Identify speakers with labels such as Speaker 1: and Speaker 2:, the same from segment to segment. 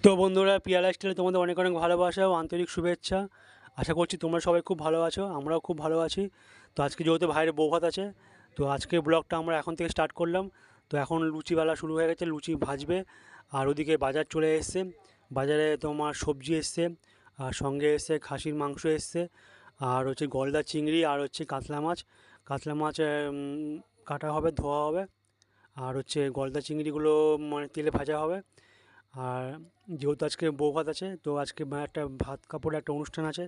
Speaker 1: তো বন্ধুরা, পিয়া লাইফস্টাইলে তোমাদের অনেক অনেক ভালোবাসা ও আন্তরিক শুভেচ্ছা। আশা করছি তোমরা সবাই খুব ভালো আছো, আমরাও খুব ভালো আছি। তো আজকে যেহেতু ভাইয়ের বৌভাত আছে, তো আজকে ব্লগটা আমরা এখন থেকে স্টার্ট করলাম। তো এখন লুচিওয়ালা শুরু হয়ে গেছে, লুচি ভাজবে। আর ওদিকে বাজার চলে এসছে, বাজারে তোমার সবজি এসছে, আর সঙ্গে এসছে খাসির মাংস এসছে, আর হচ্ছে গলদা চিংড়ি, আর হচ্ছে কাতলা মাছ। কাতলা মাছ কাটা হবে, ধোয়া হবে। আর হচ্ছে গলদা চিংড়িগুলো মানে তেলে ভাজা হবে। আর যেহেতু আজকে বৌভাত আছে, তো আজকে একটা ভাত কাপড়ে একটা অনুষ্ঠান আছে,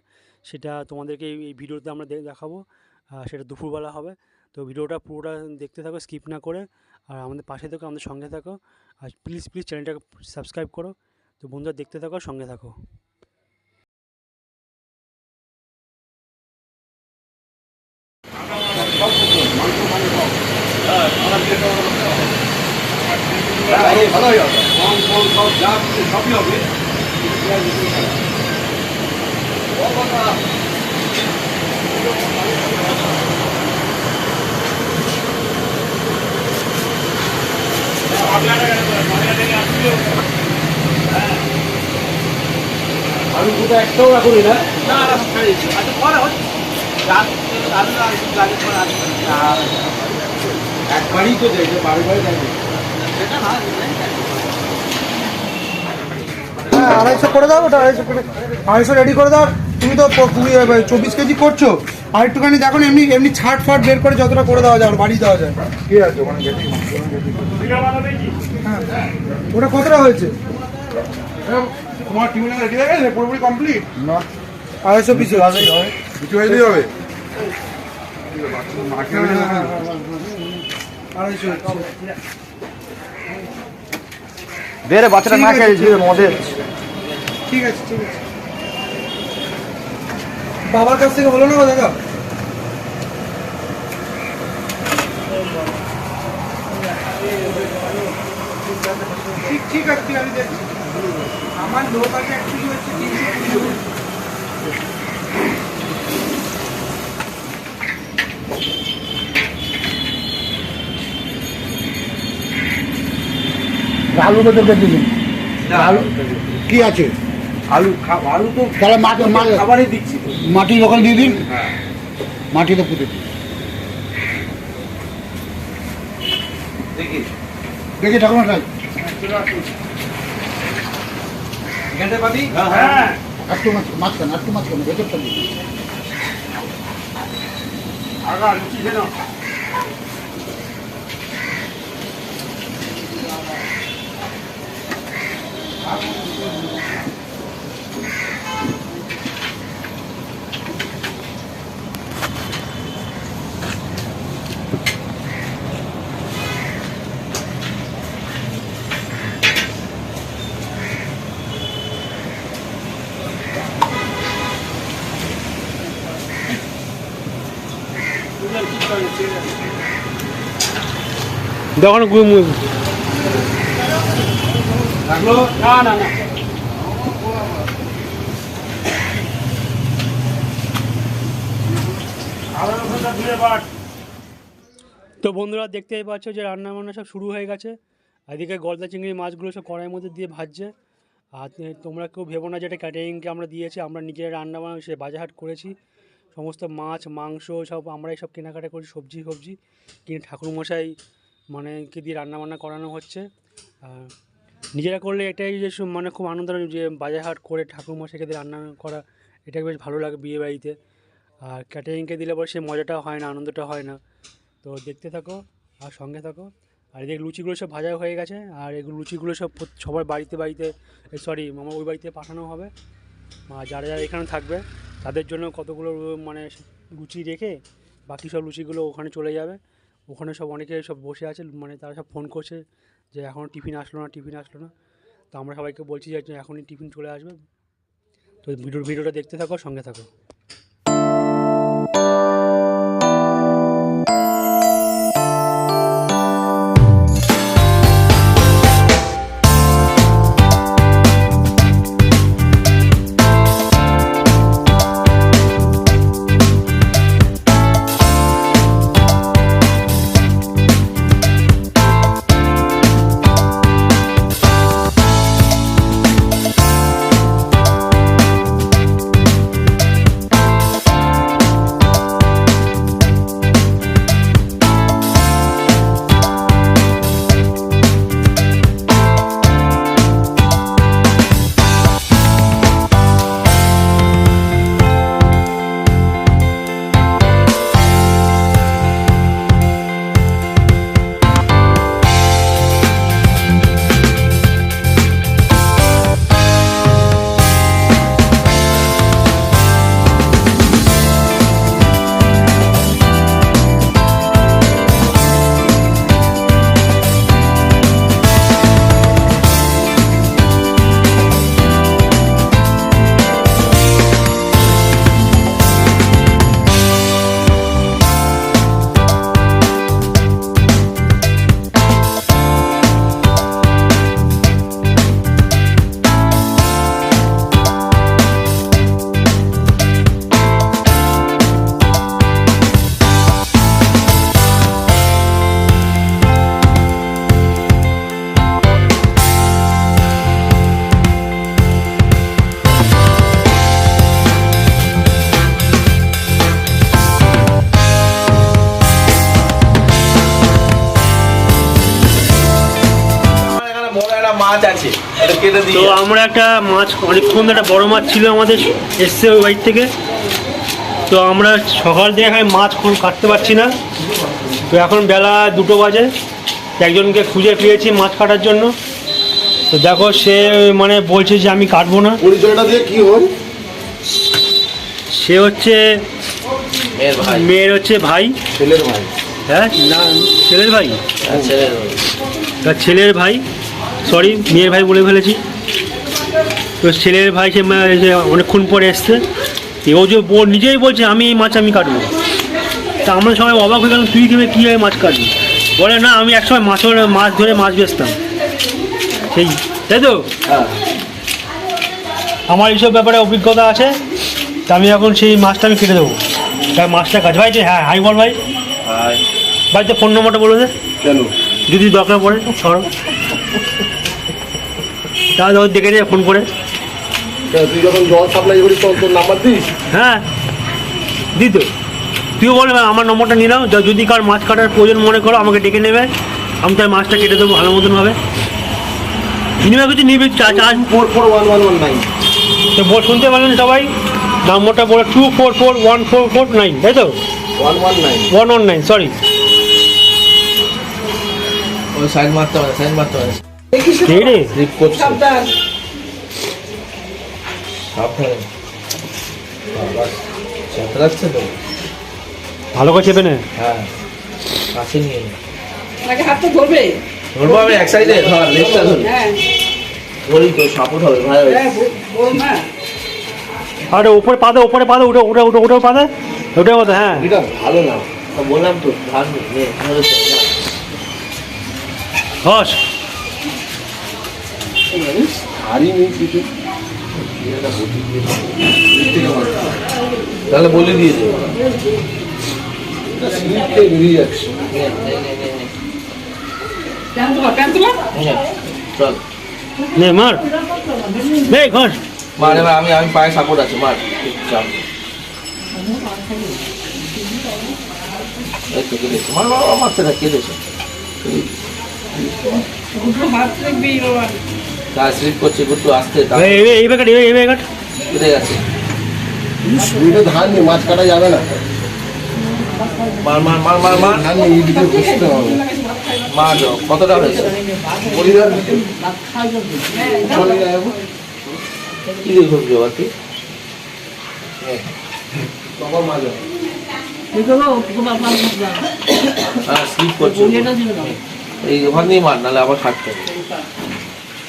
Speaker 1: সেটা তোমাদেরকে এই ভিডিওতে আমরা দেখাবো। সেটা দুপুরবেলা হবে। তো ভিডিওটা পুরোটা দেখতে থাকো, স্কিপ না করে। আর আমাদের পাশে থাকো, আমাদের সঙ্গে থাকো। আর প্লিজ প্লিজ চ্যানেলটাকে সাবস্ক্রাইব করো। তো বন্ধুরা, দেখতে থাকো, সঙ্গে থাকো।
Speaker 2: ভালোই হবে, সব যা সবই হবে। আমি দুটো একটাও রাখুনি না, একবারই তো যাই, বারে বারে যাই।
Speaker 3: হ্যাঁ, 250 করে দাও। ওটা 250 রেডি করে দাও। তুমি তো 24 কেজি করছো, আর একটুখানি দেখো না, এমনি এমনি ছাট ফাট বের করে যতটা করে দেওয়া যায়, বাড়ি দেওয়া যায়। ঠিক আছে, ওখানে হ্যাঁ, ওটা কতটা হয়েছে?
Speaker 2: তোমার টিউন রেডি হয়ে গেছে, পুরোপুরি কমপ্লিট
Speaker 3: না, 250 পিস হবে।
Speaker 2: কিছু হয়ে দিতে হবে।
Speaker 3: 250
Speaker 4: বেরে বাচ্চাটা না খেয়ে মদে।
Speaker 3: ঠিক আছে, ঠিক আছে। বাবার কাছ থেকে হলো না গো দাদা? ঠিক ঠিক আছে, আমি দেখছি। আমার লোক আছে অ্যাকচুয়ালি হচ্ছে 320।
Speaker 4: আলু তো তোকে দিবি।
Speaker 2: আলু কি আছে? আলু আলু তো
Speaker 4: তাহলে
Speaker 2: খাবারই দিচ্ছি তো।
Speaker 4: মাটির ওখানে দিয়ে দিন,
Speaker 2: হ্যাঁ,
Speaker 4: মাটিতে পুঁতে দিন।
Speaker 2: দেখি
Speaker 4: দেখি ঠাকুমা খাই
Speaker 2: গেঁদে পাবি। হ্যাঁ,
Speaker 4: একটু মাঝখানে, একটু মাঝখানে ভেতরটা দিন।
Speaker 2: আগা লুচি যেন
Speaker 1: দেখো না
Speaker 2: লাগলো। না না না,
Speaker 1: তো বন্ধুরা, দেখতেই পাচ্ছ যে রান্না বান্না সব শুরু হয়ে গেছে। এদিকে গলদা চিংড়ি মাছগুলো সব কড়াইয়ের মধ্যে দিয়ে ভাজছে। আর তোমরা কেউ ভেবো না, যেটা ক্যাটারিংকে আমরা দিয়েছি, আমরা নিজেরা রান্না বান্না সে বাজারহাট করেছি। সমস্ত মাছ মাংস সব আমরাই সব কেনাকাটা করি, সবজি সবজি কিনে ঠাকুরমশাই মানে কে দিয়ে রান্নাবান্না করানো হচ্ছে। আর নিজেরা করলে এটাই যে মানে খুব আনন্দ লাগে, যে বাজারহাট করে ঠাকুরমশাইকে দিয়ে রান্না করা, এটা বেশ ভালো লাগে বিয়ে বাড়িতে। আর ক্যাটারিংকে দিলে পরে সে মজাটা হয় না, আনন্দটা হয় না। তো দেখতে থাকো আর সঙ্গে থাকো। আর এদিকে লুচিগুলো সব ভাজা হয়ে গেছে, আর এগুলো লুচিগুলো সব সবার বাড়িতে বাড়িতে, সরি আমার ওই বাড়িতে পাঠানো হবে। আর যারা যারা এখানে থাকবে তাদের জন্য কতগুলো মানে লুচি রেখে বাকি সব লুচিগুলো ওখানে চলে যাবে। ওখানে সব অনেকে সব বসে আছে, মানে তারা সব ফোন করছে যে এখনও টিফিন আসলো না, টিফিন আসলো না। তো আমরা সবাইকে বলছি যে এখনই টিফিন চলে আসবে। তো ভিডিওটা দেখতে থাকো, সঙ্গে থাকো।
Speaker 2: মাছ আছে, এটা কেটে
Speaker 1: তো
Speaker 2: দিয়ে
Speaker 1: আমরা একটা মাছ অনেকক্ষণ একটা বড় মাছ ছিল আমাদের, এসছে ওই বাড়ির থেকে। তো আমরা সকাল থেকে এখানে মাছ কাটতে পারছি না। তো এখন বেলা 2টো বাজে, একজনকে খুঁজে পেয়েছি মাছ কাটার জন্য। তো দেখো সে মানে বলছে যে আমি কাটবো না।
Speaker 3: পরিচয়টা দিয়ে কি হল?
Speaker 1: সে হচ্ছে
Speaker 2: মেয়ের ভাই,
Speaker 1: মেয়ের হচ্ছে ভাই।
Speaker 3: ছেলের ভাই।
Speaker 1: হ্যাঁ না, ছেলের ভাই,
Speaker 2: ছেলের ভাই।
Speaker 1: তার ছেলের ভাই, সরি মেয়ের ভাই বলে ফেলেছি। তো ছেলের ভাই সে যে অনেকক্ষণ পরে এসছে। ও যে নিজেই বলছে আমি এই মাছ আমি কাটবো। তা আমরা সবাই অবাক হয়ে গেলাম, তুই কীভাবে মাছ কাটবি? বলে না আমি একসময় মাছ ধরে মাছ বেচতাম, সেই তাই তো।
Speaker 2: হ্যাঁ,
Speaker 1: আমার এইসব ব্যাপারে অভিজ্ঞতা আছে। তা আমি এখন সেই মাছটা আমি কেটে দেবো। তার মাছটা কাজ ভাই যে, হ্যাঁ হাই বল ভাই।
Speaker 2: ভাই
Speaker 1: বাড়িতে ফোন নম্বরটা বলে দে,
Speaker 3: কেন?
Speaker 1: যদি দরকার পড়ে সরো। তাহলে ওর দেখে দে ফোন করে।
Speaker 3: তুই যখন জল সাপ্লাই করিস তখন তোর নাম্বার দিস?
Speaker 1: হ্যাঁ দিত, তুইও বলে আমার নম্বরটা নিয়ে নাও, যদি কার মাছ কাটার প্রয়োজন মনে করো আমাকে ডেকে নেবে, আমি তার মাছটা কেটে দেবো ভালো মতন হবে। মিনিমাম কিছু নিবি চার্জ।
Speaker 3: 4411119।
Speaker 1: তো শুনতে পারলেন সবাই, নম্বরটা বলে 2441449, তাই তো?
Speaker 3: 119।
Speaker 1: 119, সরি।
Speaker 2: ওই সাইড মারতে হবে, সাইড মারতে হবে।
Speaker 1: কে রে?
Speaker 2: স্লিপ করছে, সাবধানে। চেপে রাখছে তো।
Speaker 1: ভালো করে চেপে নে।
Speaker 2: হ্যাঁ, কাছে নিয়ে নে।
Speaker 5: আগে হাতটা ধরবে।
Speaker 2: ধরবো আমি এক সাইডে, ধর লেফটটা ধর।
Speaker 5: হ্যাঁ
Speaker 2: ধরি তো সাপোর্ট হবে ভাই।
Speaker 5: হ্যাঁ বল না।
Speaker 1: আরে উপরে পা দে, উপরে পা দে, উঠে পা দে, ওটার কথা। হ্যাঁ
Speaker 2: এটা ভালো না, তা বললাম তো ধান নে ধরে তো না।
Speaker 1: হস।
Speaker 3: হারি নেই কিছু।
Speaker 2: তাহলে বলে দিয়ে দে।
Speaker 3: স্লিপে বেরিয়ে যাচ্ছে।
Speaker 2: নে, নে, নে, নে, নে।
Speaker 5: প্যান তোলা।
Speaker 2: নে, চল
Speaker 1: নে মার, নে ঘস।
Speaker 2: মার এবার। আমি পায়ে সাপোর্ট আছে, মার। চাপ এই তো কেটেছে, মার মার মারতে থাক, কেটেছে।
Speaker 5: দুটো হাত রাখবি বাবা।
Speaker 2: তার স্লিপ করছে, গুট্টু আসতে
Speaker 1: এই ব্যাগাট, এই ব্যাগাট।
Speaker 2: কেটে গেছে।
Speaker 3: সুইটে ধান নেই, মাছ কাটা যাবে না।
Speaker 2: মার মার মার মার মার
Speaker 3: ধান নেই, এইদিকে বসতে হবে।
Speaker 2: মার যাও। কতটা হয়েছে?
Speaker 3: পরিবার চলে যাবো।
Speaker 2: কি দিয়ে ঘুরবি আবার তুই?
Speaker 3: বাবা মা যাবে।
Speaker 2: হ্যাঁ, স্লিপ করছে। এই ওখান দিয়ে মার, নাহলে আবার খাটতে হবে।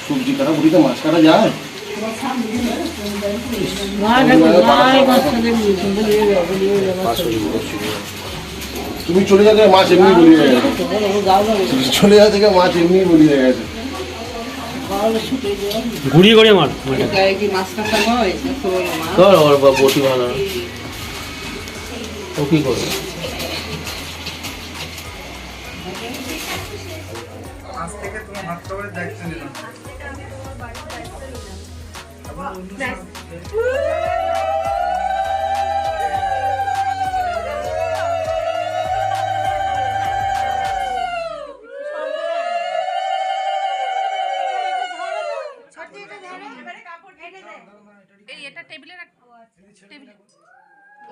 Speaker 3: সবজি কাটা বুড়িতে মাছ কাটা যায়? তুমি চলে যাবে, মাছ এমনি বলি হয়ে গেছে। চলে যাওয়া থেকে মাছ এমনি বলি হয়ে গেছে।
Speaker 1: ঘুরিয়ে ঘুরিয়ে মার।
Speaker 5: গায়ে কি মাছ কাটা হয়? এত বড় মাছ।
Speaker 2: ধর ওর বটি ভালো না। ও কি করবে?
Speaker 3: আজ থেকে তোমার ভাত খাবারের দায়িত্ব নিলাম।
Speaker 5: এই এটা টেবিলে রাখ। টেবিলে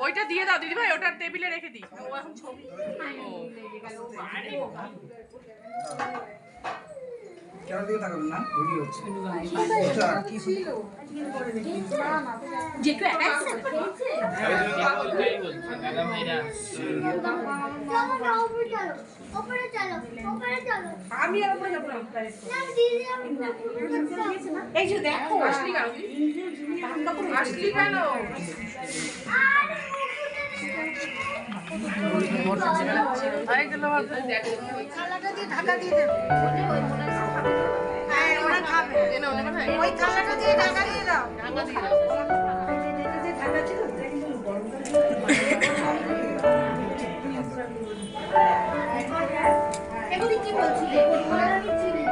Speaker 5: ওইটা দিয়ে দাও দিদি ভাই, ওটা টেবিলে রেখে দিই। ও এখন ছবি
Speaker 3: কেন দিকে তাকাবেন না? ভিডিও হচ্ছে।
Speaker 6: যেটু অ্যাকসেপ্ট করেছে ওপরে চলো
Speaker 5: আমি আর ওপরে যাব না।
Speaker 6: না দিদি আমি
Speaker 5: এই যে দেখো আসলি কেন? আসলি কেন? আই গেল আর দেখো
Speaker 6: থালাটা দিয়ে ঢাকা দিয়ে দেবে হ্যাঁ ওরা খাবে ওই থালাটা দিয়ে ঢাকা দিয়ে দাও ঢাকা দিয়ে দাও ঢাকা ছিল এগুলি কি বলছিলে আমি চিনি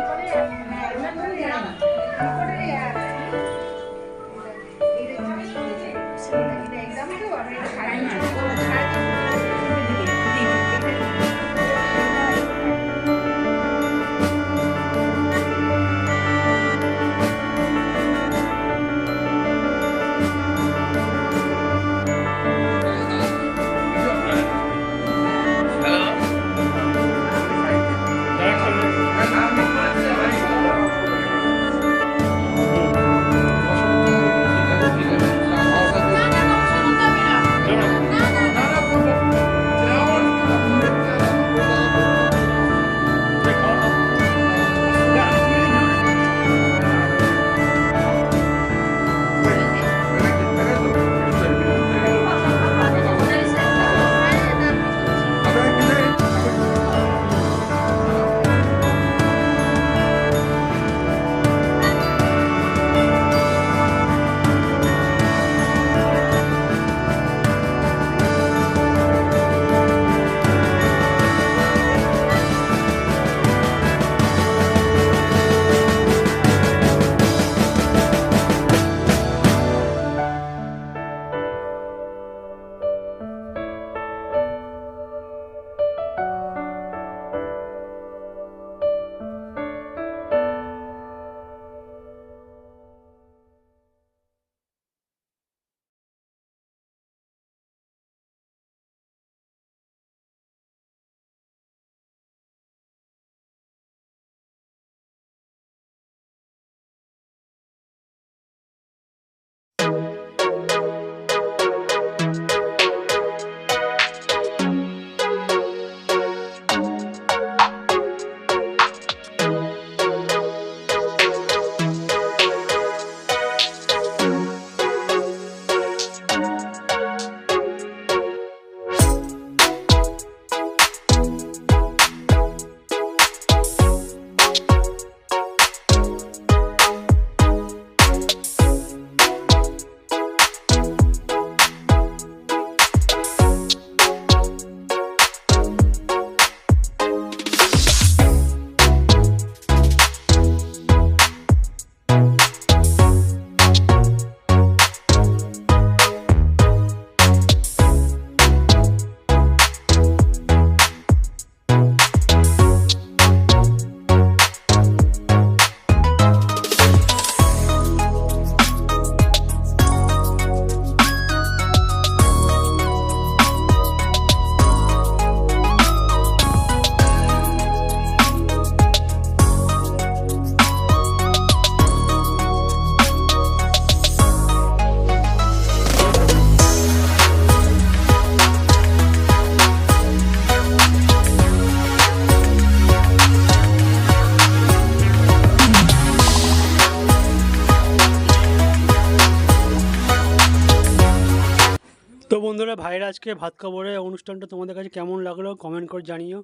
Speaker 1: বন্ধুরা, ভাইয়ের আজকে ভাত খাবারের অনুষ্ঠানটা তোমাদের কাছে কেমন লাগলো কমেন্ট করে জানিও।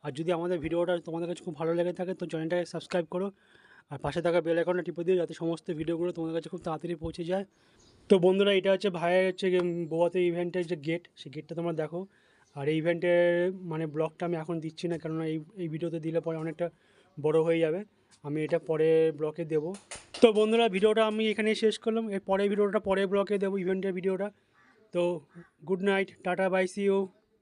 Speaker 1: আর যদি আমাদের ভিডিওটা তোমাদের কাছে খুব ভালো লেগে থাকে তো চ্যানেলটাকে সাবস্ক্রাইব করো আর পাশে থাকা বেল আইকনটা টিপে দিও যাতে সমস্ত ভিডিওগুলো তোমাদের কাছে খুব তাড়াতাড়ি পৌঁছে যায়। তো বন্ধুরা, এটা হচ্ছে ভাইয়ের হচ্ছে বোয়াতে ইভেন্টের যে গেট, সেই গেটটা তোমরা দেখো। আর এই ইভেন্টের মানে ব্লগটা আমি এখন দিচ্ছি না, কেননা এই ভিডিওতে দিলে পরে অনেকটা বড় হয়ে যাবে। আমি এটা পরে ব্লগে দেবো। তো বন্ধুরা, ভিডিওটা আমি এখানেই শেষ করলাম। এর পরের ভিডিওটা পরের ব্লগে দেবো, ইভেন্টের ভিডিওটা। তো good night, tata, bye, see you.